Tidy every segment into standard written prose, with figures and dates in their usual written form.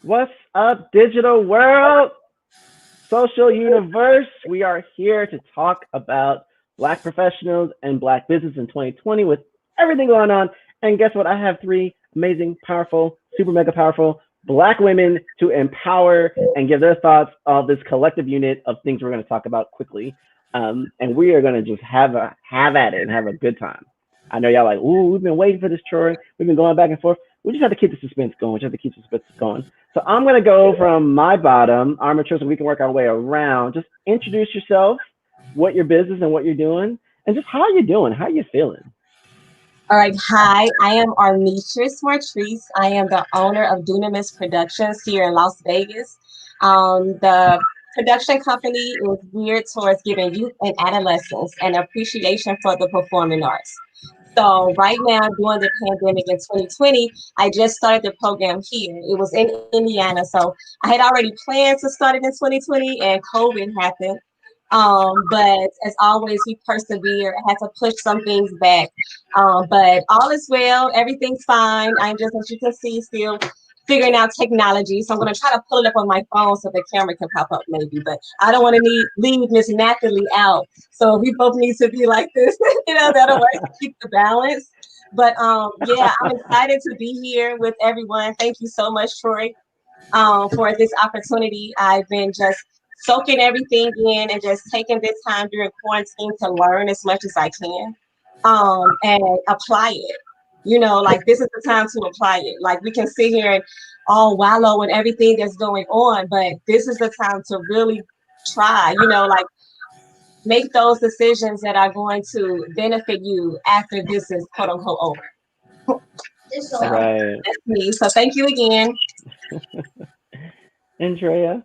What's up, digital world, social universe? We are here to talk about Black professionals and Black business in 2020 with everything going on. And guess what? I have three amazing, powerful, super mega powerful Black women to empower and give their thoughts of this collective unit of things we're going to talk about quickly. And we are going to just have at it and have a good time. I know y'all like, ooh, we've been waiting for this, Troy. We've been going back and forth. We just have to keep the suspense going. We just have to keep the suspense going. So I'm gonna go from my bottom, Armeatrice, and we can work our way around. Just introduce yourself, what your business and what you're doing, and just how you doing, how you feeling. All right, hi, I am Armeatrice Martresse. I am the owner of Dunamis Productions here in Las Vegas. The production company is geared towards giving youth and adolescents an appreciation for the performing arts. So right now, during the pandemic in 2020, I just started the program here. It was in Indiana. So I had already planned to start it in 2020 and COVID happened. But as always, we persevere. I had to push some things back. But all is well. Everything's fine. I'm just, as you can see, still figuring out technology. So I'm going to try to pull it up on my phone so the camera can pop up maybe. But I don't want to leave Miss Nathalie out. So we both need to be like this, that'll work to keep the balance. But yeah, I'm excited to be here with everyone. Thank you so much, Troy, for this opportunity. I've been just soaking everything in and just taking this time during quarantine to learn as much as I can and apply it. Like this is the time to apply it. Like we can sit here and all wallow and everything that's going on, but this is the time to really try, like make those decisions that are going to benefit you after this is quote unquote over. So Right. that's me. So thank you again. Andrea.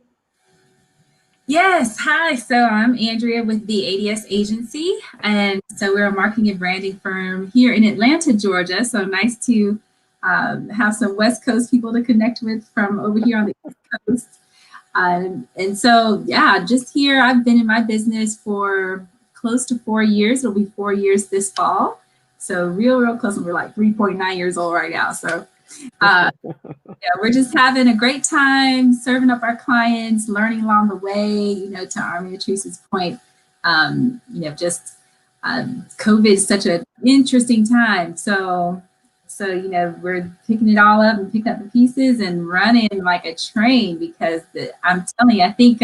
Yes, hi. So I'm Andrea with the ADS agency. And so we're a marketing and branding firm here in Atlanta, Georgia. So nice to have some West Coast people to connect with from over here on the East Coast. And so, yeah, just here, I've been in my business for close to 4 years. It'll be 4 years this fall. So real close. And we're like 3.9 years old right now. So yeah, we're just having a great time serving up our clients, learning along the way, to Armeatrice's point, just COVID is such an interesting time. So, we're picking it all up and picking up the pieces and running like a train because I'm telling you, I think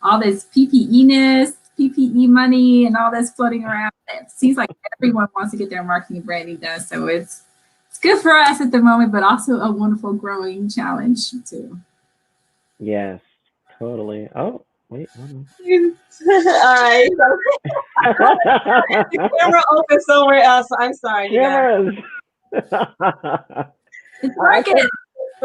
all this PPE money and all this floating around, it seems like everyone wants to get their marketing and branding done. So it's good for us at the moment, but also a wonderful growing challenge too. Yes, totally. Oh, wait. Hold on. All right. The camera open somewhere else. I'm sorry. Cameras. It's working.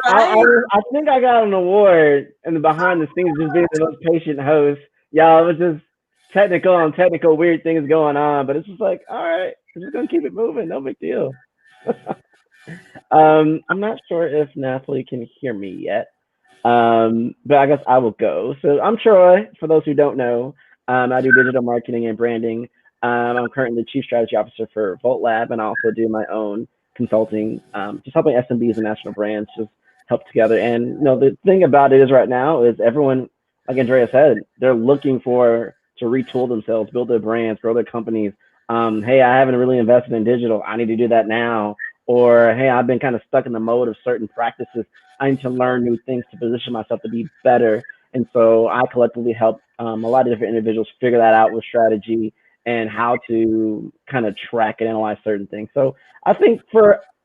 I think I got an award in the behind the scenes, just being the most patient host. Y'all, it was just technical weird things going on, but it's just like, all right, we're just gonna keep it moving. No big deal. I'm not sure if Nathalie can hear me yet, but I guess I will go. So I'm Troy. For those who don't know, I do digital marketing and branding. I'm currently Chief Strategy Officer for Volt Lab, and I also do my own consulting, just helping SMBs and national brands just help together. And the thing about it is right now is everyone, like Andrea said, they're looking to retool themselves, build their brands, grow their companies. Hey, I haven't really invested in digital. I need to do that now. Or, hey, I've been kind of stuck in the mode of certain practices. I need to learn new things to position myself to be better. And so I collectively help a lot of different individuals figure that out with strategy and how to kind of track and analyze certain things. So I think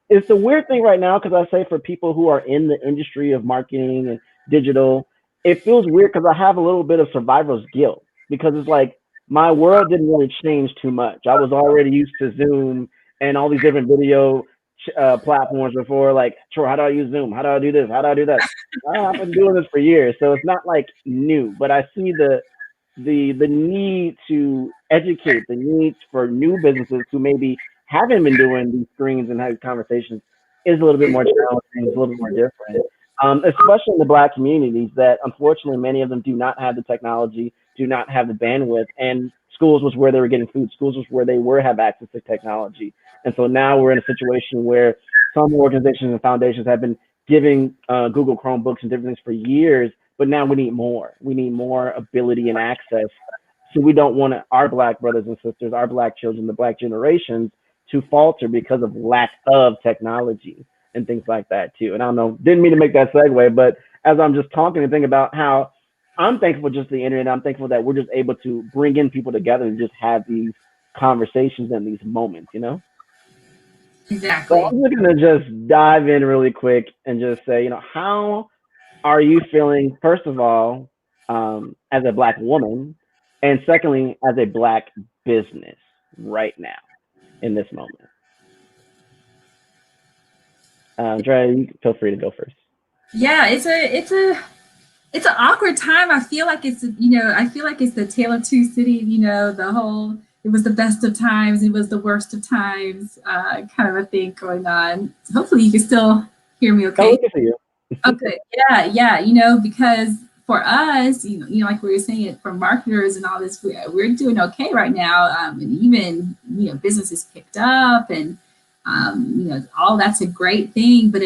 it's the weird thing right now, because I say for people who are in the industry of marketing and digital, it feels weird because I have a little bit of survivor's guilt, because it's like my world didn't really change too much. I was already used to Zoom and all these different video platforms before, like, sure, how do I use Zoom? How do I do this? How do I do that? I've been doing this for years, so it's not like new, but I see the need to educate, the need for new businesses who maybe haven't been doing these screens and have conversations is a little bit more challenging, it's a little bit more different, especially in the Black communities that unfortunately many of them do not have the technology, do not have the bandwidth, and schools was where they were getting food. Schools was where they have access to technology. And so now we're in a situation where some organizations and foundations have been giving Google Chromebooks and different things for years, but now we need more. We need more ability and access. So we don't want our Black brothers and sisters, our Black children, the Black generations to falter because of lack of technology and things like that too. And I don't know, didn't mean to make that segue, but as I'm just talking and thinking about how I'm thankful for just the internet, I'm thankful that we're just able to bring in people together and just have these conversations and these moments, you know? Exactly. So I'm just gonna just dive in really quick and just say, you know, how are you feeling, first of all, as a Black woman, and secondly, as a Black business right now in this moment? Dre, you feel free to go first. Yeah, it's an awkward time. I feel like it's the tale of two cities. The whole it was the best of times, it was the worst of times, kind of a thing going on. So hopefully, you can still hear me okay. Oh, we can see you. Okay, yeah, because for us, like we were saying, for marketers and all this, we're doing okay right now, and even businesses picked up, and all that's a great thing. But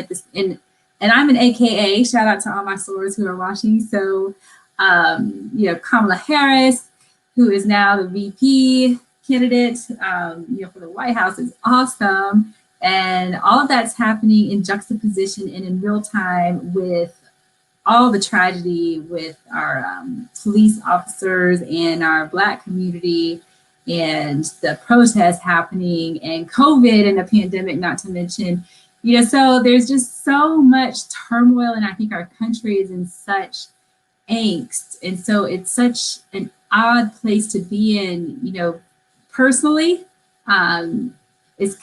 and I'm an AKA, shout out to all my stores who are watching. So, Kamala Harris, who is now the VP candidate, for the White House, is awesome. And all of that's happening in juxtaposition and in real time with all the tragedy with our police officers and our Black community and the protests happening and COVID and the pandemic, not to mention. So there's just so much turmoil, and I think our country is in such angst. And so it's such an odd place to be in, personally. It's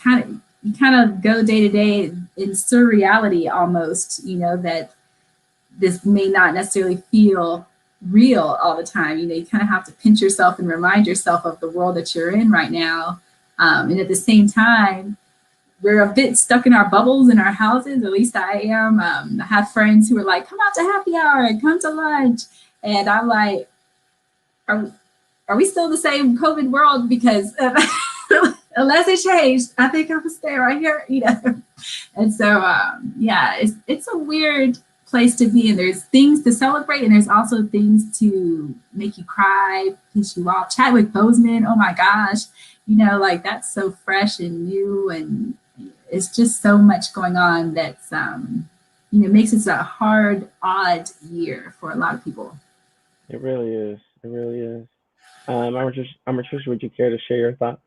you kind of go day to day in surreality almost, that this may not necessarily feel real all the time. You kind of have to pinch yourself and remind yourself of the world that you're in right now. And at the same time, we're a bit stuck in our bubbles in our houses, at least I am. I have friends who are like, come out to happy hour and come to lunch. And I'm like, are we still in the same COVID world? Because unless it changed, I think I'm gonna stay right here, And so, it's a weird place to be, and there's things to celebrate, and there's also things to make you cry, piss you off. Chadwick Boseman, oh my gosh, like that's so fresh and new, and it's just so much going on that's makes it a hard, odd year for a lot of people. It really is. It really is. Armeatrice, would you care to share your thoughts?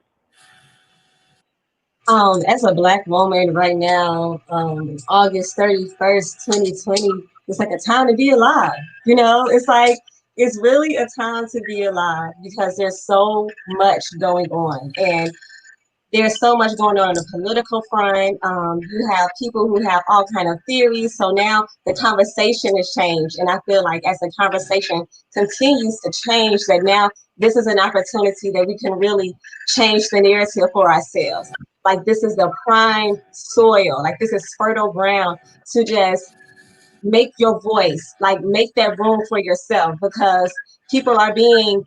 As a Black woman right now, August 31st, 2020, it's like a time to be alive. It's like, it's really a time to be alive because there's so much going on. And there's so much going on the political front. You have people who have all kind of theories. So now the conversation has changed. And I feel like as the conversation continues to change, that now this is an opportunity that we can really change the narrative for ourselves. Like this is the prime soil, like this is fertile ground to just make your voice, like make that room for yourself, because people are being,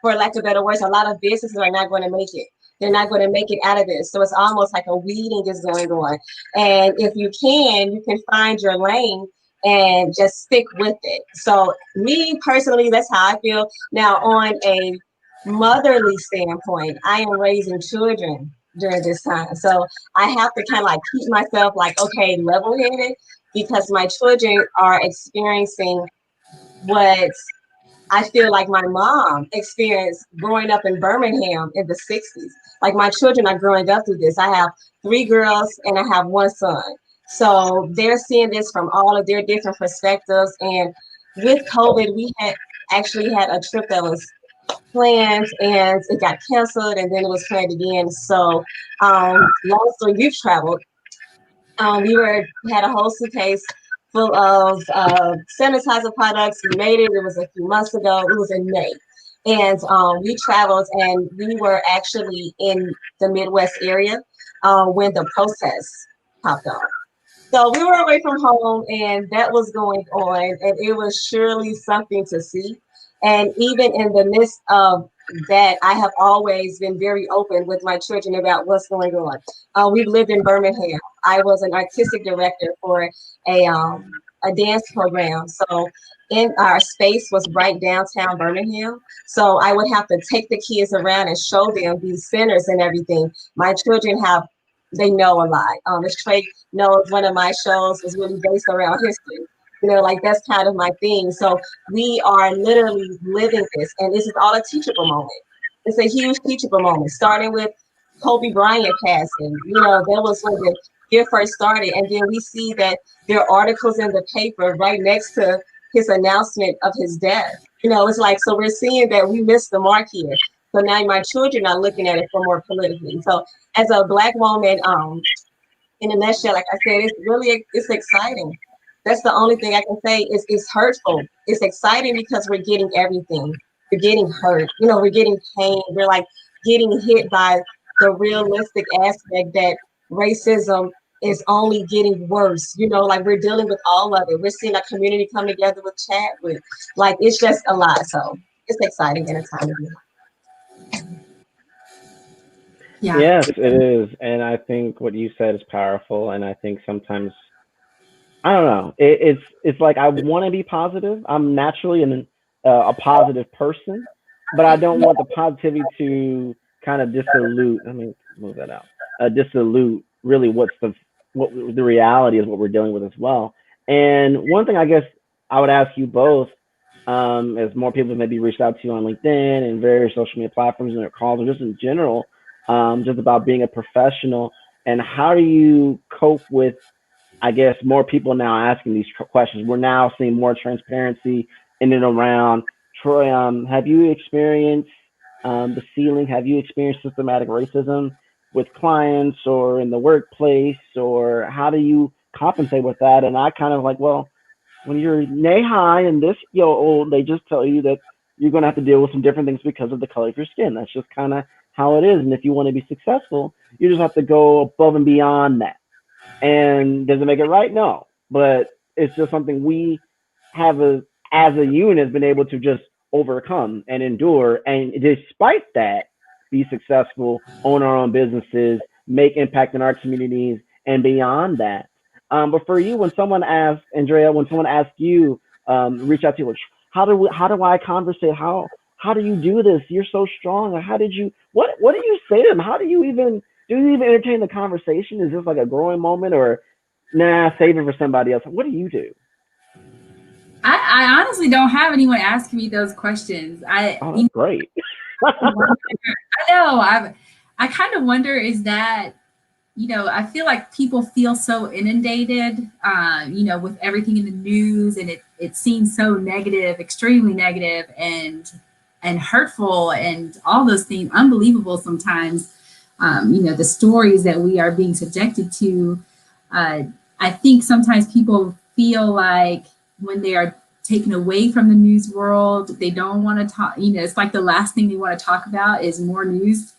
for lack of better words, a lot of businesses are not going to make it. They're not going to make it out of this. So it's almost like a weeding is going on. And if you can find your lane and just stick with it. So me personally, that's how I feel. Now, on a motherly standpoint, I am raising children during this time. So I have to kind of like keep myself like, okay, level-headed, because my children are experiencing what I feel like my mom experienced growing up in Birmingham in the 60s. Like my children are growing up through this. I have 3 girls and I have 1 son. So they're seeing this from all of their different perspectives. And with COVID, we had actually had a trip that was planned and it got canceled, and then it was planned again. So long story, we've traveled. We had a whole suitcase full of sanitizer products. We made it. It was a few months ago. It was in May. And we traveled, and we were actually in the Midwest area when the protests popped up. So we were away from home, and that was going on, and it was surely something to see. And even in the midst of that, I have always been very open with my children about what's going on. We've lived in Birmingham. I was an artistic director for a dance program. So in our space was right downtown Birmingham. So I would have to take the kids around and show them these centers and everything. My children they know a lot. As Trey knows, one of my shows is really based around history. You know, like that's kind of my thing. So we are literally living this, and this is all a teachable moment. It's a huge teachable moment, starting with Kobe Bryant passing. You know, that was when the year first started, and then we see that there are articles in the paper right next to his announcement of his death. You know, it's like, so we're seeing that we missed the mark here. So now my children are looking at it for more politically. So as a Black woman, in a nutshell, like I said, it's exciting. That's the only thing I can say is it's hurtful. It's exciting because we're getting everything. We're getting hurt. You know, we're getting pain. We're like getting hit by the realistic aspect that racism is only getting worse. You know, like we're dealing with all of it. We're seeing a community come together with Chadwick. Like it's just a lot. So it's exciting and a time to be. Yeah. Yes, it is. And I think what you said is powerful. And I think sometimes, I don't know, it's like I want to be positive. I'm naturally a positive person, but I don't want the positivity to kind of dissolute. Let me move that out. Dissolute really what the reality is, what we're dealing with as well. And one thing I guess I would ask you both, as more people maybe reached out to you on LinkedIn and various social media platforms and their calls, or just in general, just about being a professional, and how do you cope with, I guess, more people now asking these questions. We're now seeing more transparency in and around. Troy, have you experienced the ceiling? Have you experienced systematic racism with clients or in the workplace, or how do you compensate with that? And I kind of like, well, when you're knee high and this old, they just tell you that you're going to have to deal with some different things because of the color of your skin. That's just kind of how it is. And if you want to be successful, you just have to go above and beyond that. And does it make it right? No, but it's just something we have as a unit been able to just overcome and endure, and despite that, be successful, own our own businesses, make impact in our communities, and beyond that. But for you, when someone asks, Andrea, when someone asks you, reach out to you, like, how do I conversate? How do you do this? You're so strong. How did you? What do you say to them? How do you even entertain the conversation? Is this like a growing moment, or nah, save it for somebody else? What do you do? I honestly don't have anyone asking me those questions. That's great. I know. I kind of wonder, is that, I feel like people feel so inundated, with everything in the news, and it seems so negative, extremely negative, and hurtful, and all those things, unbelievable sometimes. The stories that we are being subjected to. I think sometimes people feel like when they are taken away from the news world, they don't want to talk. It's like the last thing they want to talk about is more news.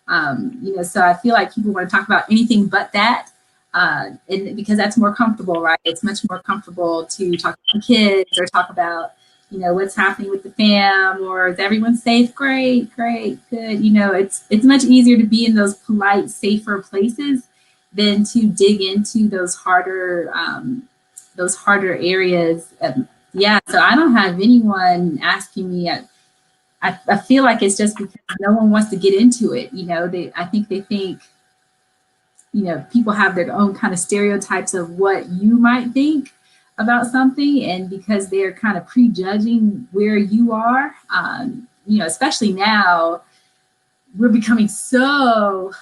So I feel like people want to talk about anything but that, and because that's more comfortable, right? It's much more comfortable to talk to kids or talk about, what's happening with the fam, or is everyone safe? Great, good. It's much easier to be in those polite, safer places than to dig into those harder areas. So I don't have anyone asking me. I feel like it's just because no one wants to get into it. I think they think, people have their own kind of stereotypes of what you might think about something. And because they're kind of prejudging where you are, especially now, we're becoming so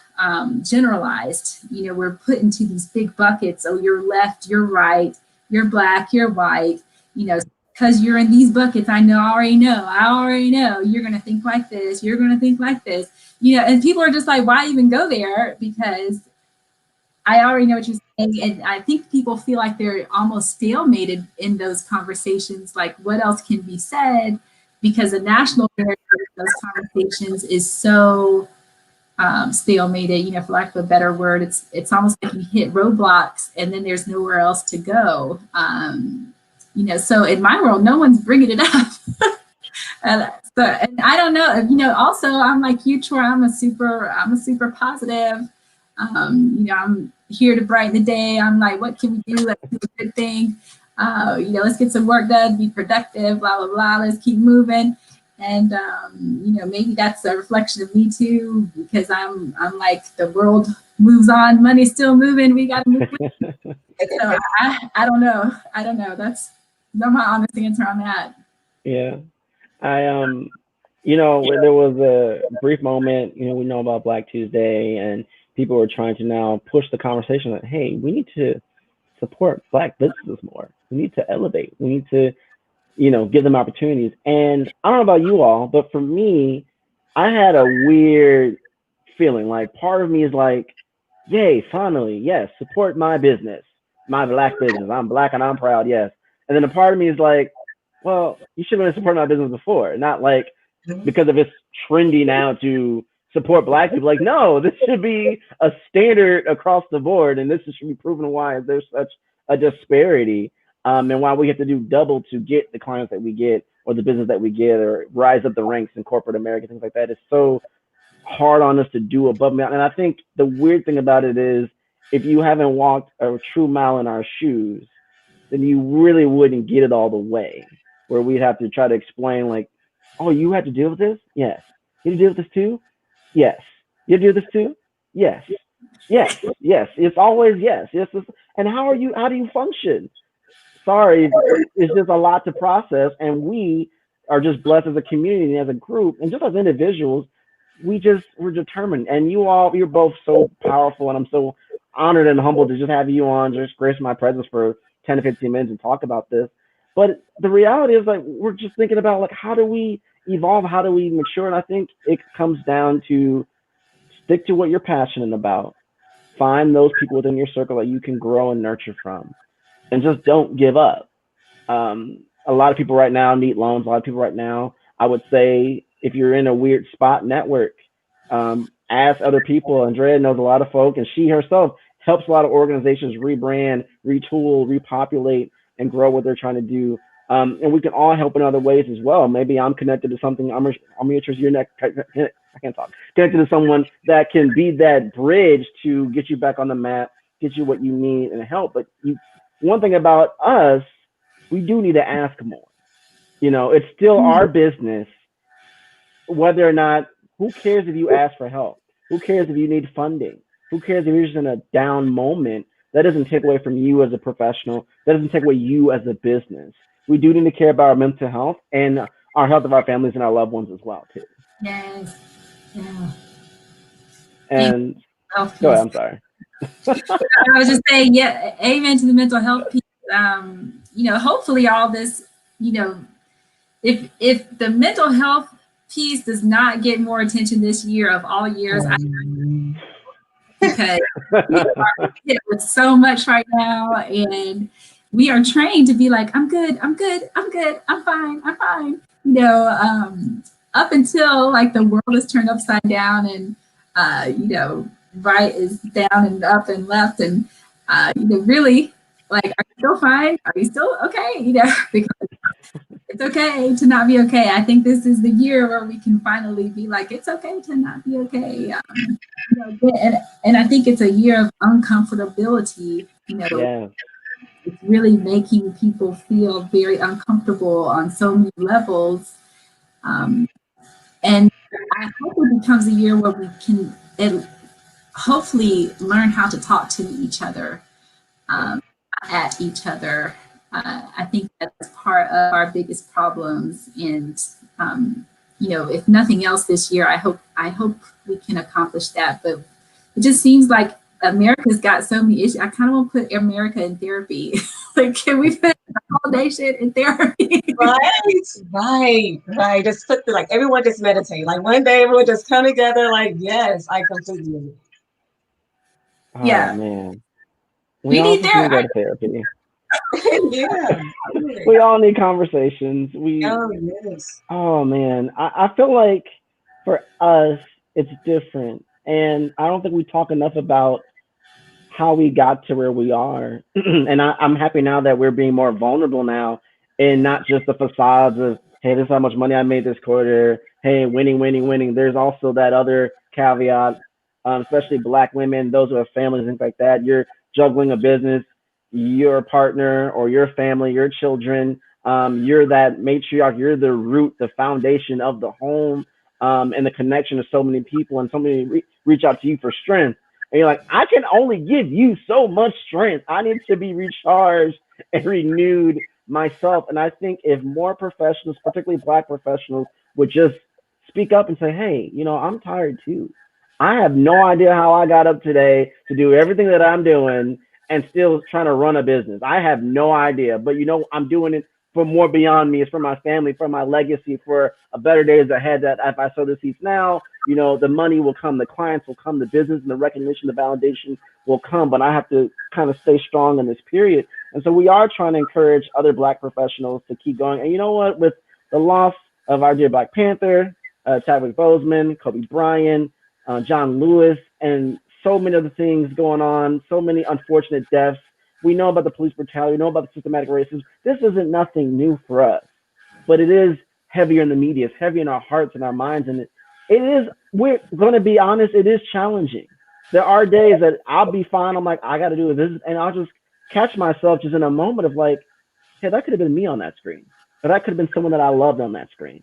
generalized. We're put into these big buckets. Oh, you're left, you're right, you're Black, you're white, because you're in these buckets. I already know you're going to think like this. You're going to think like this, and people are just like, why even go there? Because I already know what you're saying. And I think people feel like they're almost stalemated in those conversations. Like, what else can be said? Because the national narrative of those conversations is so stalemated, for lack of a better word. It's almost like you hit roadblocks and then there's nowhere else to go. So in my world, no one's bringing it up. and I don't know, also I'm like you, Troy, I'm a super positive. I'm here to brighten the day. I'm like, what can we do? Let's do a good thing. Let's get some work done, be productive, blah, blah, blah. Let's keep moving. And, maybe that's a reflection of me too, because I'm like, the world moves on, money's still moving. We got to move. So I don't know. That's my honest answer on that. Yeah. There was a brief moment, we know about Black Tuesday, and people were trying to now push the conversation that, hey, we need to support Black businesses more. We need to elevate. We need to, give them opportunities. And I don't know about you all, but for me, I had a weird feeling. Like, part of me is like, yay, finally, yes, support my business, my Black business. I'm Black and I'm proud, yes. And then a part of me is like, well, you should have been supporting my business before, not like because of it's trendy now to support Black people. Like, no, this should be a standard across the board, and this should be proven why there's such a disparity, and why we have to do double to get the clients that we get, or the business that we get, or rise up the ranks in corporate America, things like that. It's so hard on us to do above and beyond. And I think the weird thing about it is, if you haven't walked a true mile in our shoes, then you really wouldn't get it all the way, where we'd have to try to explain, like, oh, you had to deal with this? Yes. You had to deal with this too? Yes. You had to deal with this too? Yes. Yes. Yes. It's always yes. Yes. And how do you function? Sorry, it's just a lot to process. And we are just blessed as a community, as a group, and just as individuals, we're determined. And you're both so powerful, and I'm so honored and humbled to just have you on, just grace my presence for 10 to 15 minutes and talk about this. But the reality is, like, we're just thinking about, like, how do we evolve? How do we mature? And I think it comes down to stick to what you're passionate about. Find those people within your circle that you can grow and nurture from, and just don't give up. A lot of people right now need loans. A lot of people right now, I would say, if you're in a weird spot, network. Ask other people. Andrea knows a lot of folk, and she herself helps a lot of organizations rebrand, retool, repopulate, and grow what they're trying to do. And we can all help in other ways as well. Maybe I'm connected to something. Armeatrice, you're next. I can't talk. Connected to someone that can be that bridge to get you back on the map, get you what you need and help. But one thing about us, we do need to ask more. It's still our business, whether or not, who cares if you ask for help? Who cares if you need funding? Who cares if you're just in a down moment? That doesn't take away from you as a professional. That doesn't take away you as a business. We do need to care about our mental health and our health of our families and our loved ones as well, too. Yes. Yeah. And go ahead, I'm sorry. I was just saying, yeah, amen to the mental health piece. Hopefully all this, if the mental health piece does not get more attention this year of all years, because we are hit with so much right now, and we are trained to be like, I'm good, I'm fine. Up until, like, the world is turned upside down, and right is down and up and left, and really, like, are you still fine? Are you still okay? Because it's okay to not be okay. I think this is the year where we can finally be like, it's okay to not be okay. And I think it's a year of uncomfortability. Yeah. It's really making people feel very uncomfortable on so many levels. And I hope it becomes a year where we can hopefully learn how to talk to each other, at each other. I think that's part of our biggest problems. And, if nothing else this year, I hope we can accomplish that. But it just seems like America's got so many issues. I kind of want to put America in therapy. Like, can we put the whole nation in therapy? Right. Just put like, everyone just meditate. Like, one day everyone just come together. Like, yes, I completely agree. Oh, Yeah. man. We all need just need to go to therapy. Yeah. We all need conversations. Yes. Oh, man. I feel like for us, it's different. And I don't think we talk enough about how we got to where we are. And I'm happy now that we're being more vulnerable now, and not just the facades of, hey, this is how much money I made this quarter. Hey, winning. There's also that other caveat. especially Black women, those who have families, things like that. You're juggling a business, your partner or your family, your children. You're that matriarch. You're the root, the foundation of the home, and the connection to so many people, and so many reach out to you for strength. And you're like, I can only give you so much strength. I need to be recharged and renewed myself. And I think if more professionals, particularly Black professionals, would just speak up and say, hey, I'm tired too. I have no idea how I got up today to do everything that I'm doing and still trying to run a business. I have no idea, but I'm doing it for more beyond me. It's for my family, for my legacy, for a better days ahead. That if I sow the seeds now, the money will come, the clients will come, the business and the recognition, the validation will come. But I have to kind of stay strong in this period. And so we are trying to encourage other Black professionals to keep going. And you know what? With the loss of our dear Black Panther, Chadwick Boseman, Kobe Bryant, John Lewis, and so many other things going on, so many unfortunate deaths. We know about the police brutality, we know about the systematic racism. This isn't nothing new for us, but it is heavier in the media, it's heavy in our hearts and our minds. And we're going to be honest, it is challenging. There are days that I'll be fine. I'm like, I got to do this. And I'll just catch myself just in a moment of like, hey, that could have been me on that screen. Or that could have been someone that I loved on that screen.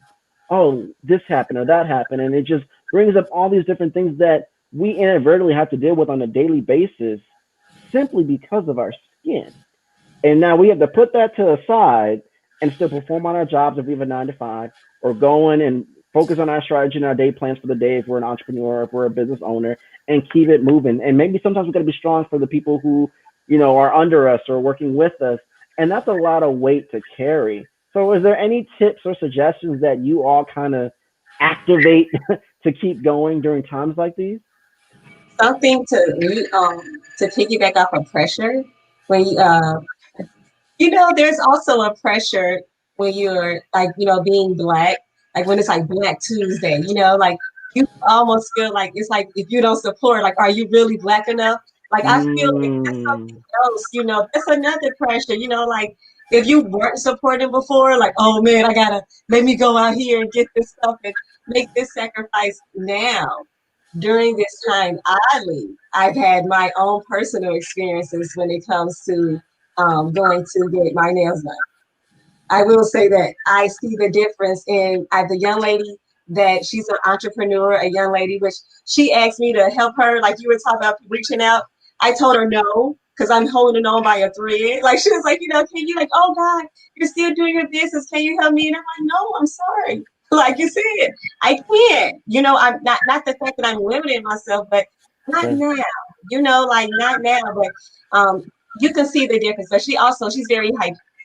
Oh, this happened or that happened. And it just brings up all these different things that we inadvertently have to deal with on a daily basis simply because of our skin. And now we have to put that to the side and still perform on our jobs if we have a 9 to 5, or go in and focus on our strategy and our day plans for the day if we're an entrepreneur, if we're a business owner, and keep it moving. And maybe sometimes we got to be strong for the people who, are under us or working with us. And that's a lot of weight to carry. So is there any tips or suggestions that you all kind of activate to keep going during times like these? Something to piggyback off of pressure when there's also a pressure when you're like, being Black, like when it's like Black Tuesday, like you almost feel like it's like if you don't support, like, are you really Black enough? Like I feel like that's something else, that's another pressure, like if you weren't supporting before, like, oh man, I gotta let me go out here and get this stuff and make this sacrifice now. During this time, I've had my own personal experiences when it comes to going to get my nails done. I will say that I see the difference in the young lady that she's an entrepreneur, a young lady, which she asked me to help her, like you were talking about reaching out. I told her no, because I'm holding on by a thread. Like she was like, can you oh God, you're still doing your business. Can you help me? And I'm like, no, I'm sorry. Like you said, I can't. I'm not the fact that I'm limiting myself, but not now. Like not now. But you can see the difference. But she's very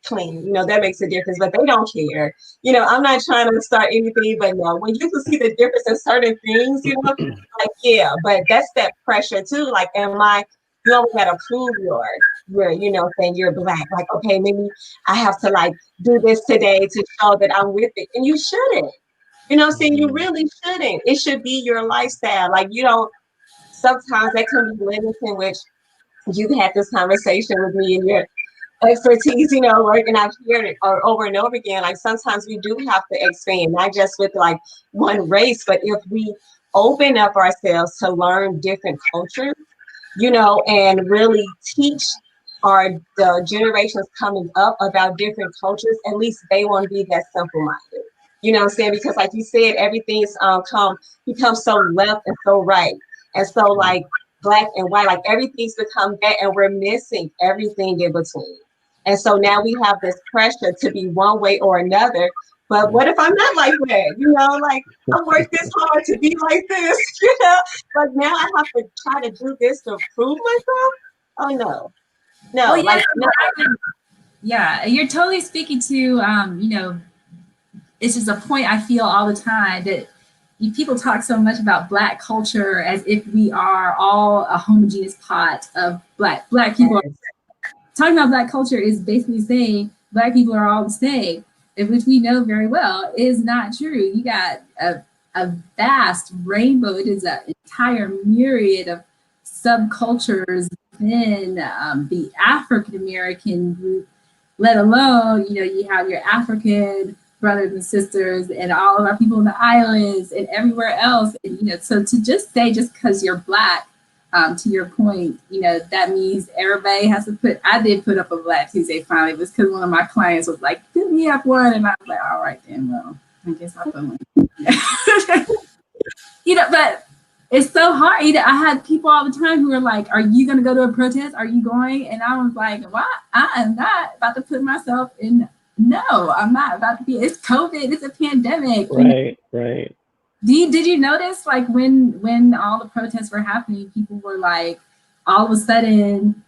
clean. That makes a difference. But they don't care. I'm not trying to start anything, but no. When you can see the difference in certain things, like yeah. But that's that pressure too. Like, am I? You always gotta prove saying you're Black. Like, okay, maybe I have to like do this today to show that I'm with it. And you shouldn't. I'm saying? You really shouldn't. It should be your lifestyle. Like sometimes that can be limiting, which you've had this conversation with me and your expertise, work, and I've heard it over and over again. Like sometimes we do have to expand, not just with like one race, but if we open up ourselves to learn different cultures, and really teach the generations coming up about different cultures, at least they won't be that simple-minded. What I'm saying? Because like you said, everything's becomes so left and so right. And so like Black and white, like everything's become that, and we're missing everything in between. And so now we have this pressure to be one way or another. But what if I'm not like that? Like I worked this hard to be like this, but now I have to try to do this to prove myself. Oh no. No, well, like no. Yeah, you're totally speaking to it's just a point I feel all the time that people talk so much about Black culture as if we are all a homogeneous pot of Black people. Talking about Black culture is basically saying Black people are all the same, which we know very well is not true. You got a vast rainbow. It is an entire myriad of subcultures within the African American group, let alone, you have your African brothers and sisters and all of our people in the islands and everywhere else. And, you know, so to just say, just because you're Black, to your point, you know, that means everybody has to put, I did put up a Black Tuesday finally. It was because one of my clients was like, put me up one. And I was like, all right, then, well, I guess I'll put one. You know, but it's so hard. You know, I had people all the time who were like, are you going to go to a protest? Are you going? And I was like, what? I am not about to put myself in. No, I'm not about to be. It's COVID. It's a pandemic. Right, right. Did you notice, like, when all the protests were happening, people were like, all of a sudden,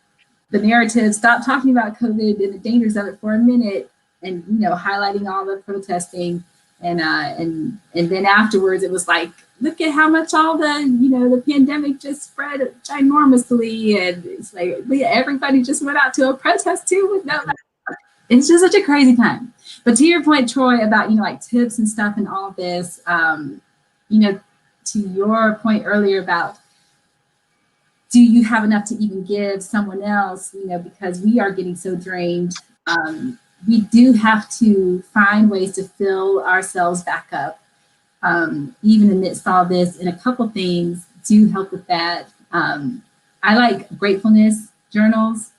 the narrative stopped talking about COVID and the dangers of it for a minute, and, you know, highlighting all the protesting, and then afterwards it was like, look at how much all the, you know, the pandemic just spread ginormously, and it's like everybody just went out to a protest too with no. It's just such a crazy time. But to your point, Troy, about, you know, like tips and stuff and all of this, you know, to your point earlier about, do you have enough to even give someone else, you know, because we are getting so drained. We do have to find ways to fill ourselves back up, even amidst all this. And a couple things do help with that. I like gratefulness journals.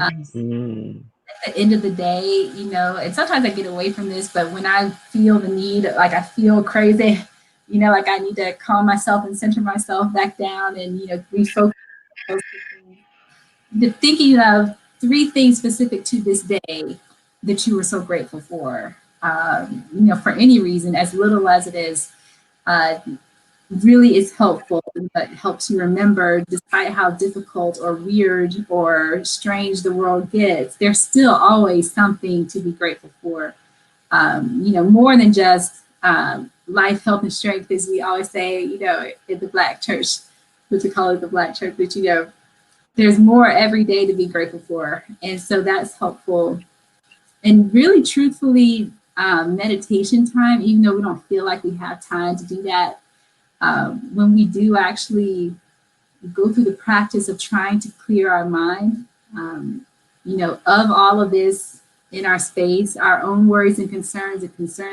At the end of the day, you know, and sometimes I get away from this, but when I feel the need, like I feel crazy, you know, like I need to calm myself and center myself back down and, you know, refocus those things. Thinking of 3 things specific to this day that you were so grateful for, you know, for any reason, as little as it is, really is helpful, but helps you remember, despite how difficult or weird or strange the world gets, there's still always something to be grateful for. You know, more than just life, health, and strength, as we always say, you know, in the Black church, which we call it the Black church, but, you know, there's more every day to be grateful for. And so that's helpful. And really, truthfully, meditation time, even though we don't feel like we have time to do that, when we do actually go through the practice of trying to clear our mind, you know, of all of this in our space, our own worries and concerns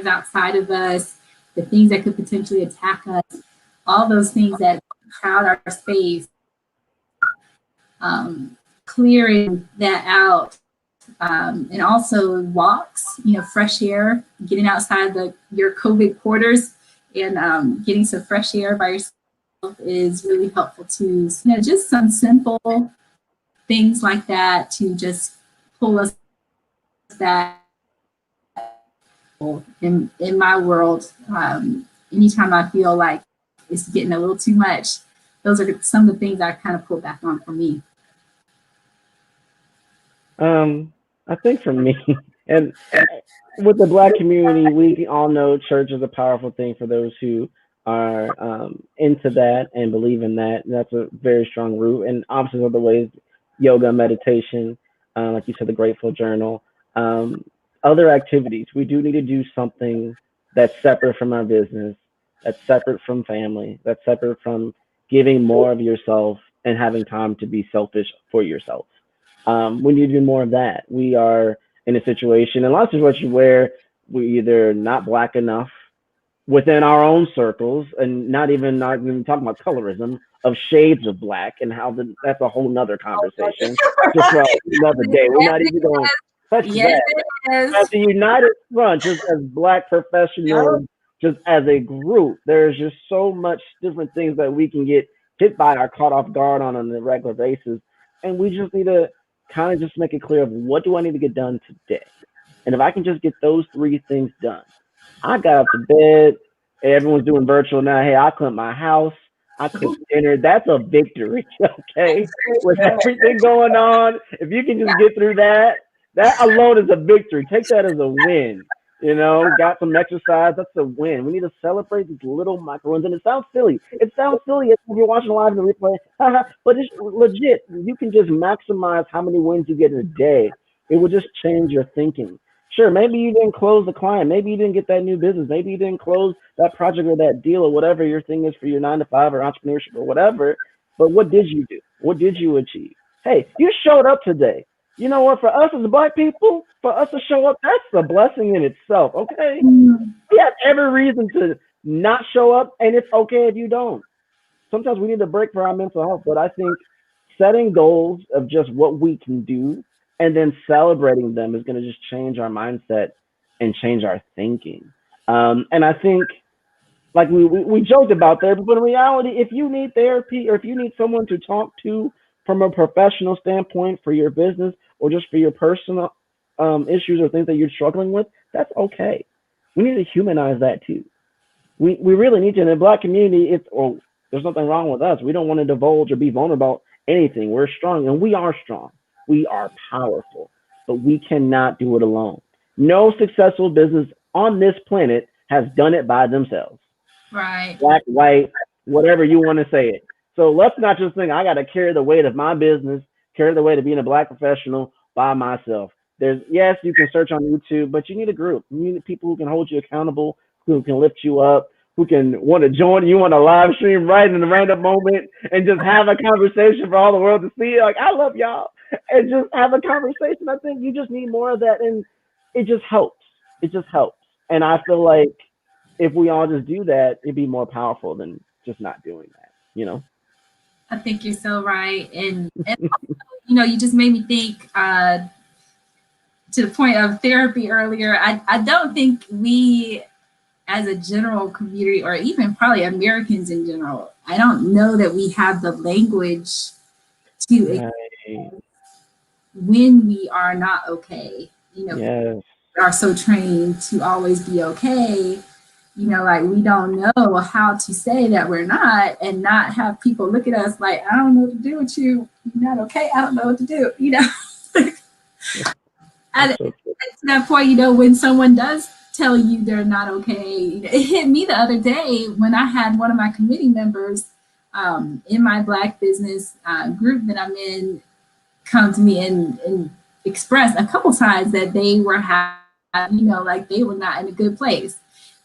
outside of us, the things that could potentially attack us, all those things that crowd our space, clearing that out, and also walks, you know, fresh air, getting outside your COVID quarters and getting some fresh air by yourself is really helpful too. So, you know, just some simple things like that to just pull us back. In my world, anytime I feel like it's getting a little too much, those are some of the things I kind of pull back on for me. I think for me, and with the Black community, we all know church is a powerful thing for those who are into that and believe in that. That's a very strong root. And obviously other ways, yoga, meditation, like you said, the Grateful Journal, other activities. We do need to do something that's separate from our business, that's separate from family, that's separate from giving more of yourself and having time to be selfish for yourself. We need to do more of that. We are in a situation, and lots of situations where we're either not Black enough within our own circles, and not even talking about colorism, of shades of Black, and how that's a whole nother conversation. Just for another day. We're not even going to touch that. As the United Front, just as Black professionals, just as a group, there's just so much different things that we can get hit by or caught off guard on a regular basis. And we just need to kind of just make it clear of what do I need to get done today. And if I can just get those 3 things done, I got up to bed, everyone's doing virtual now. Hey, I cleaned my house, I cooked dinner. That's a victory, okay? With everything going on, if you can just get through that alone is a victory. Take that as a win. You know, got some exercise, that's a win. We need to celebrate these little micro wins. And it sounds silly. It sounds silly if you're watching live in the replay, but it's legit. You can just maximize how many wins you get in a day. It will just change your thinking. Sure, maybe you didn't close the client. Maybe you didn't get that new business. Maybe you didn't close that project or that deal or whatever your thing is for your 9-to-5 or entrepreneurship or whatever. But what did you do? What did you achieve? Hey, you showed up today. You know what? For us as Black people, for us to show up, that's a blessing in itself. Okay, Mm, we have every reason to not show up, and it's okay if you don't. Sometimes we need a break for our mental health, but I think setting goals of just what we can do and then celebrating them is going to just change our mindset and change our thinking. And I think, like we joked about therapy, but in reality, if you need therapy or if you need someone to talk to from a professional standpoint for your business or just for your personal issues or things that you're struggling with, that's okay. We need to humanize that too. We really need to. In the Black community, it's there's nothing wrong with us. We don't want to divulge or be vulnerable about anything. We're strong, and we are strong. We are powerful, but we cannot do it alone. No successful business on this planet has done it by themselves. right. Black, white, whatever you want to say it. So let's not just think I got to carry the weight of my business, carry the weight of being a Black professional by myself. There's yes, you can search on YouTube, but you need a group. You need people who can hold you accountable, who can lift you up, who can want to join you on a live stream right in the random moment and just have a conversation for all the world to see. Like I love y'all, and just have a conversation. I think you just need more of that, and it just helps. It just helps, and I feel like if we all just do that, it'd be more powerful than just not doing that. You know? I think you're so right. And you know, you just made me think to the point of therapy earlier. I don't think we as a general community or even probably Americans in general, I don't know that we have the language to Right. when we are not okay. You know, Yes. are so trained to always be okay, you know, like we don't know how to say that we're not and not have people look at us like, I don't know what to do with you. You're not okay. I don't know what to do, you know. That's And so true. to that point, you know, when someone does tell you they're not okay, you know, it hit me the other day when I had one of my committee members in my Black business group that I'm in come to me and express a couple times that they were having, you know, like they were not in a good place.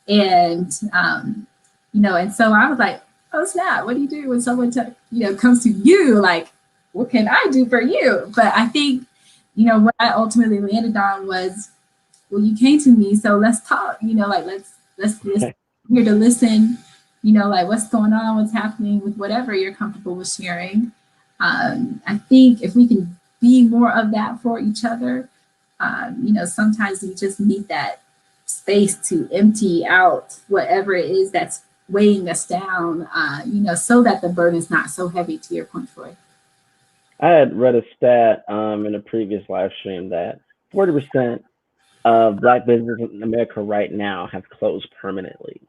And, you know, and so I was like, oh snap, what do you do when someone, you know, comes to you? Like, what can I do for you? But I think, you know, what I ultimately landed on was, well, you came to me, so let's talk, you know, like let's listen, here to listen, you know, like what's going on, what's happening with whatever you're comfortable with sharing. I think if we can be more of that for each other, you know, sometimes we just need that space to empty out whatever it is that's weighing us down, you know, so that the burden is not so heavy, to your point, Troy. I had read a stat in a previous live stream that 40% of Black businesses in America right now have closed permanently,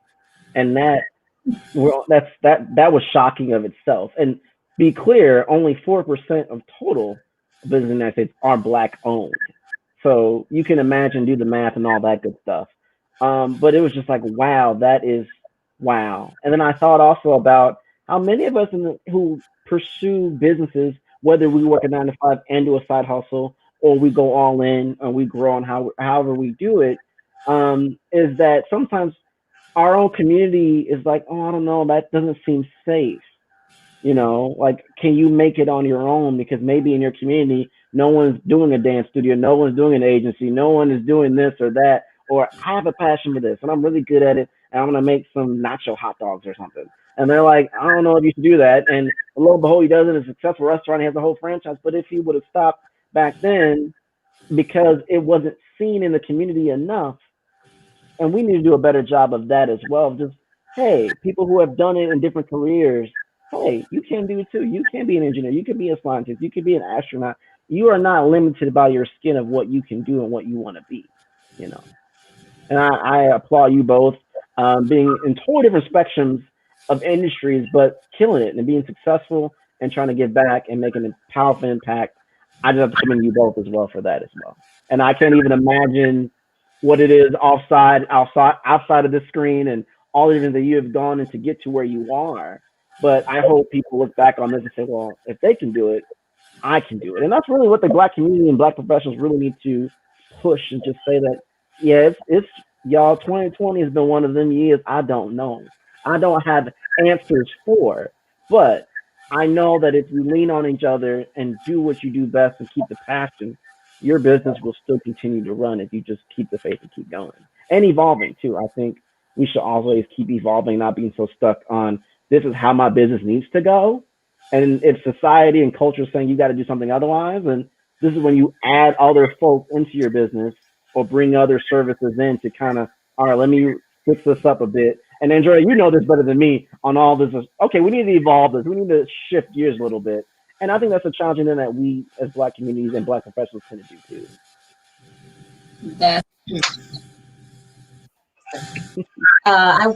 and that was shocking of itself. And be clear, only 4% of total business in the United States are Black owned. So you can imagine, do the math and all that good stuff. But it was just like, wow, that is wow. And then I thought also about how many of us who pursue businesses, whether we work a 9 to 5 and do a side hustle, or we go all in and we grow on however we do it, is that sometimes our own community is like, oh, I don't know, that doesn't seem safe. You know, like, can you make it on your own? Because maybe in your community, no one's doing a dance studio, no one's doing an agency, no one is doing this or that, or I have a passion for this and I'm really good at it and I'm gonna make some nacho hot dogs or something. And they're like, I don't know if you should do that. And lo and behold, he does it in a successful restaurant, he has a whole franchise. But if he would have stopped back then because it wasn't seen in the community enough, and we need to do a better job of that as well. Just hey, people who have done it in different careers, hey, you can do it too. You can be an engineer. You can be a scientist. You can be an astronaut. You are not limited by your skin of what you can do and what you want to be. You know, and I applaud you both being in totally different spectrums of industries, but killing it and being successful and trying to give back and making a powerful impact. I just have to commend you both as well for that as well. And I can't even imagine what it is outside of the screen and all the things that you have gone and to get to where you are. But I hope people look back on this and say, well, if they can do it, I can do it. And that's really what the Black community and Black professionals really need to push and just say that, yeah, it's y'all, 2020 has been one of them years I don't know. I don't have answers for, but I know that if you lean on each other and do what you do best and keep the passion, your business will still continue to run if you just keep the faith and keep going and evolving too. I think we should always keep evolving, not being so stuck on this is how my business needs to go. And if society and culture is saying you got to do something otherwise, and this is when you add other folks into your business or bring other services in to kind of, all right, let me fix this up a bit. And Andrea, you know this better than me on all this. Okay, we need to evolve this. We need to shift gears a little bit. And I think that's a challenging thing that we as Black communities and Black professionals tend to do too. That's I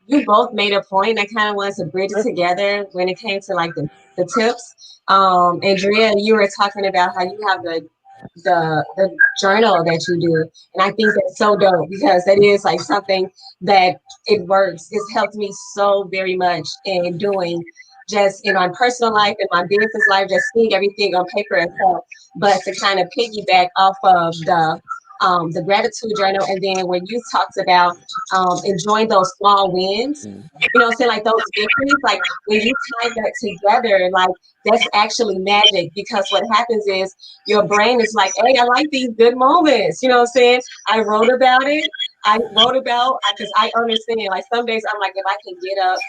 you both made a point. I kind of wanted to bridge it together when it came to like the tips. Andrea, you were talking about how you have the journal that you do, and I think that's so dope because that is like something that it works. It's helped me so very much in doing just in my personal life and my business life, just seeing everything on paper and stuff. But to kind of piggyback off of the gratitude journal, and then when you talked about enjoying those small wins, Mm. you know what I'm saying, like those victories, like when you tie that together, like that's actually magic because what happens is your brain is like, hey, I like these good moments, you know what I'm saying? I wrote about it. I wrote about because I understand like some days I'm like, if I can get up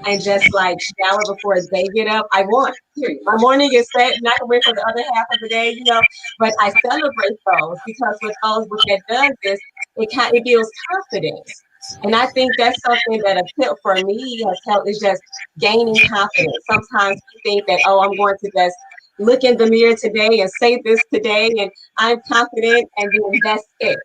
and just like shower before they get up, I want. Period. My morning is set, and I can wait for the other half of the day, you know. But I celebrate those because what that does is it builds confidence. And I think that's something that a tip for me has helped is just gaining confidence. Sometimes we think that, oh, I'm going to just look in the mirror today and say this today, and I'm confident, and then that's it.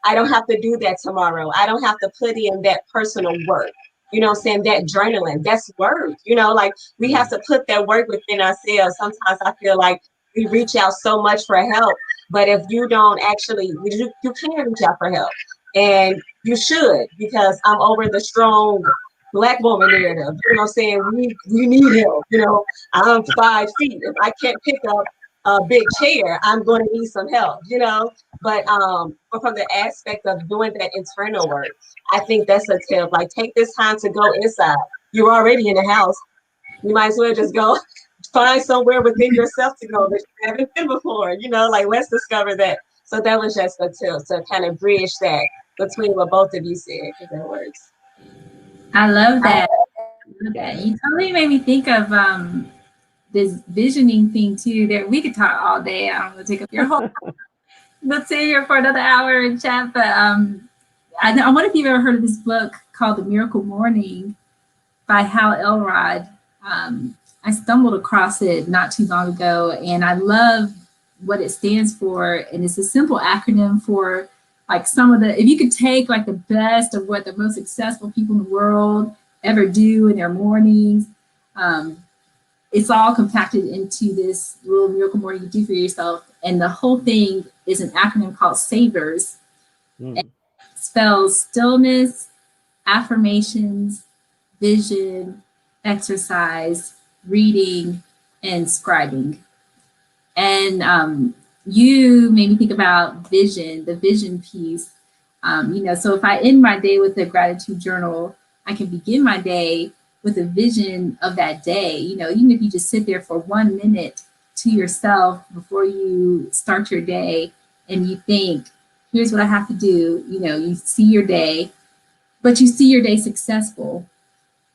I don't have to do that tomorrow. I don't have to put in that personal work. You know what I'm saying? That journaling, that's work. You know, like we have to put that work within ourselves. Sometimes I feel like we reach out so much for help, but if you don't actually, you can reach out for help. And you should, because I'm over the strong Black woman narrative. You know what I'm saying? We need help. You know, I'm 5 feet. If I can't pick up a big chair, I'm going to need some help, you know? But from the aspect of doing that internal work, I think that's a tip. Like, take this time to go inside. You're already in the house. You might as well just go find somewhere within yourself to go that you haven't been before. You know, like let's discover that. So that was just a tip to kind of bridge that between what both of you said, if that works. I love that. You totally made me think of this visioning thing too. That we could talk all day. I'm gonna take up your whole. Let's sit here for another hour and chat. But I wonder if you've ever heard of this book called The Miracle Morning by Hal Elrod. I stumbled across it not too long ago, and I love what it stands for. And it's a simple acronym for like some of the, if you could take like the best of what the most successful people in the world ever do in their mornings, it's all compacted into this little miracle morning you do for yourself. And the whole thing is an acronym called SAVERS. It spells stillness, affirmations, vision, exercise, reading, and scribing. And you made me think about vision, the vision piece. So if I end my day with a gratitude journal, I can begin my day with a vision of that day. Even if you just sit there for 1 minute to yourself before you start your day and you think, here's what I have to do. You see your day, but you see your day successful,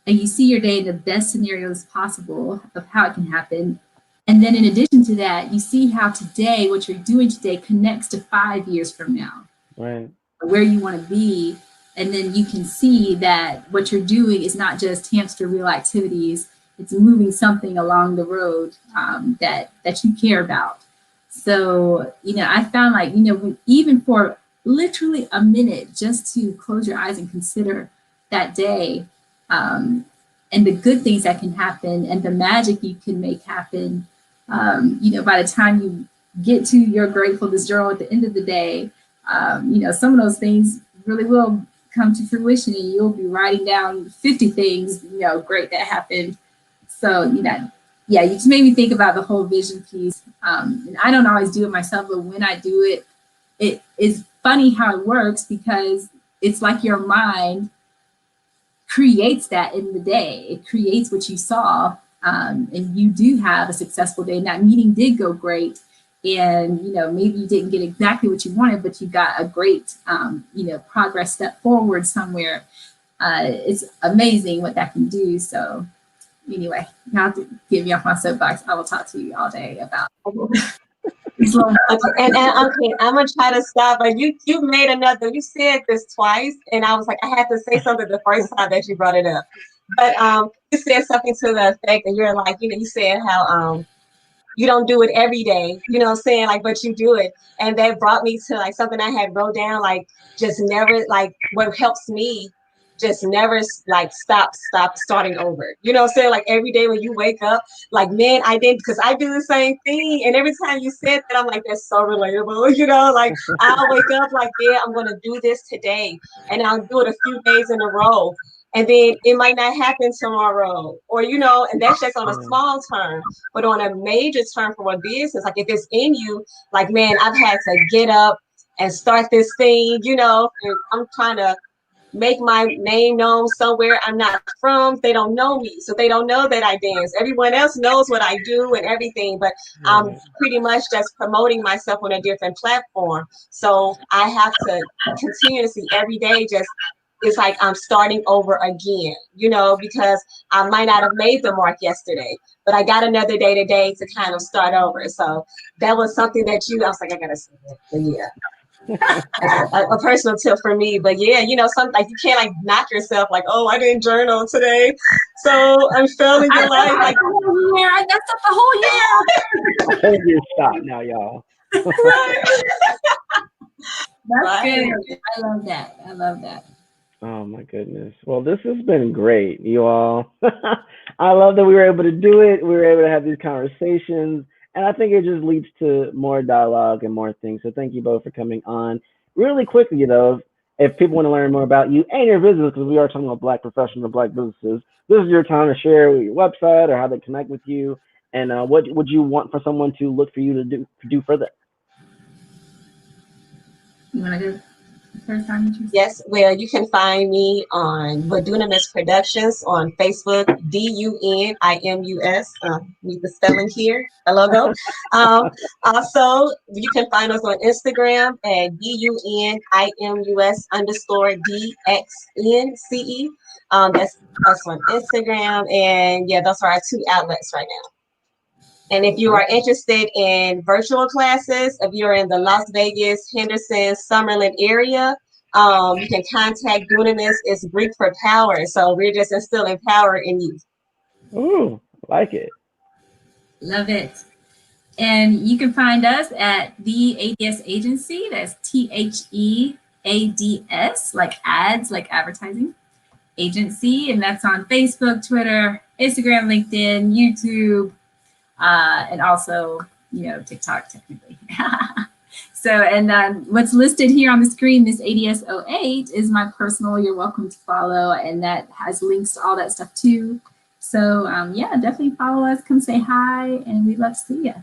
and you see your day in the best scenarios possible of how it can happen. And then in addition to that, you see how today, what you're doing today connects to 5 years from now, right? Where you want to be. And then you can see that what you're doing is not just hamster wheel activities, it's moving something along the road that you care about. So, I found like, even for literally a minute, just to close your eyes and consider that day, and the good things that can happen and the magic you can make happen, by the time you get to your gratefulness journal at the end of the day, some of those things really will come to fruition, and you'll be writing down 50 things, great that happened. So, you just made me think about the whole vision piece. And I don't always do it myself, but when I do it, it is funny how it works because it's like your mind creates that in the day. It creates what you saw, and you do have a successful day. And that meeting did go great. and maybe you didn't get exactly what you wanted, but you got a great progress step forward somewhere. It's amazing what that can do. So anyway, not to get me off my soapbox, I will talk to you all day about and okay, I'm gonna try to stop. But you made another. You said this twice, and I was like, I had to say something the first time that you brought it up. But you said something to the effect, and you're like, you said how you don't do it every day, what I'm saying? Like, but you do it. And that brought me to like something I had wrote down, like just never, like what helps me, just never like stop starting over. You know what I'm saying? Like every day when you wake up, like, man, I didn't, because I do the same thing. And every time you said that, I'm like, that's so relatable, like I'll wake up like, yeah, I'm going to do this today. And I'll do it a few days in a row. And then it might not happen tomorrow, or, and that's just on a small term. But on a major term for a business, like if it's in you, like, man, I've had to get up and start this thing, and I'm trying to make my name known somewhere I'm not from. They don't know me, so they don't know that I dance. Everyone else knows what I do and everything, but I'm pretty much just promoting myself on a different platform. So I have to continuously every day just, it's like I'm starting over again, because I might not have made the mark yesterday, but I got another day today to kind of start over. So that was something that I was like, I gotta say that. But yeah. a personal tip for me, but yeah, something like you can't like knock yourself like, oh, I didn't journal today, so I'm failing your life. Like the whole year, I messed up the whole year. The whole year stop now, y'all. That's good. I love that. I love that. Oh my goodness. Well, this has been great, you all. I love that we were able to do it. We were able to have these conversations. And I think it just leads to more dialogue and more things. So thank you both for coming on. Really quickly, though, if people want to learn more about you and your business, because we are talking about Black professionals, Black businesses, this is your time to share your website or how they connect with you. And what would you want for someone to look for you to do further? You want to go first time? Yes, well, you can find me on Gratefulness Productions on Facebook, DUNIMUS. Need the spelling here, the logo. Also, you can find us on Instagram at DUNIMUS_DXNCE. That's us on Instagram, and yeah, those are our two outlets right now. And if you are interested in virtual classes, if you're in the Las Vegas, Henderson, Summerlin area, you can contact Dunamis. It's Greek for power. So we're just instilling power in you. Ooh, like it. Love it. And you can find us at the ADS Agency. That's THEADS, like ads, like advertising agency. And that's on Facebook, Twitter, Instagram, LinkedIn, YouTube, and also, TikTok technically. So, and what's listed here on the screen, this ADS08 is my personal, you're welcome to follow, and that has links to all that stuff too. So yeah, definitely follow us, come say hi, and we'd love to see you.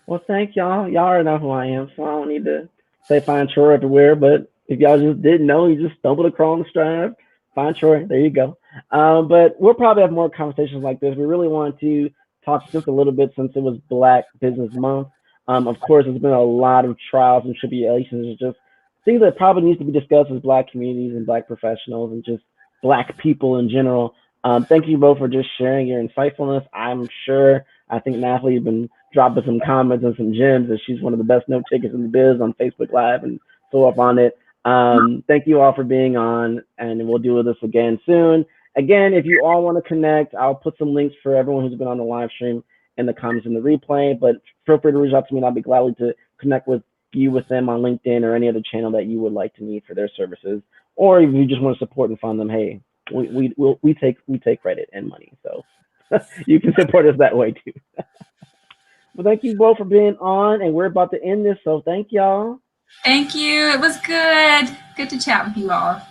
Well, thank y'all. Y'all already know who I am, so I don't need to say find Troy everywhere, but if y'all just didn't know, you just stumbled across Strive, find Troy, there you go. But we'll probably have more conversations like this. We really want to talk just a little bit since it was Black Business Month. Of course, there's been a lot of trials and tribulations. It's just things that probably needs to be discussed as Black communities and Black professionals and just Black people in general. Thank you both for just sharing your insightfulness. I think Nathalie has been dropping some comments and some gems, and she's one of the best note takers in the biz on Facebook Live and so up on it. Thank you all for being on, and we'll do this again soon. Again, if you all want to connect, I'll put some links for everyone who's been on the live stream in the comments in the replay, but feel free to reach out to me and I'll be glad to connect with them on LinkedIn or any other channel that you would like to meet for their services. Or if you just want to support and fund them, hey, we take credit and money. So you can support us that way too. Well, thank you both for being on, and we're about to end this, so thank y'all. Thank you. It was good. Good to chat with you all.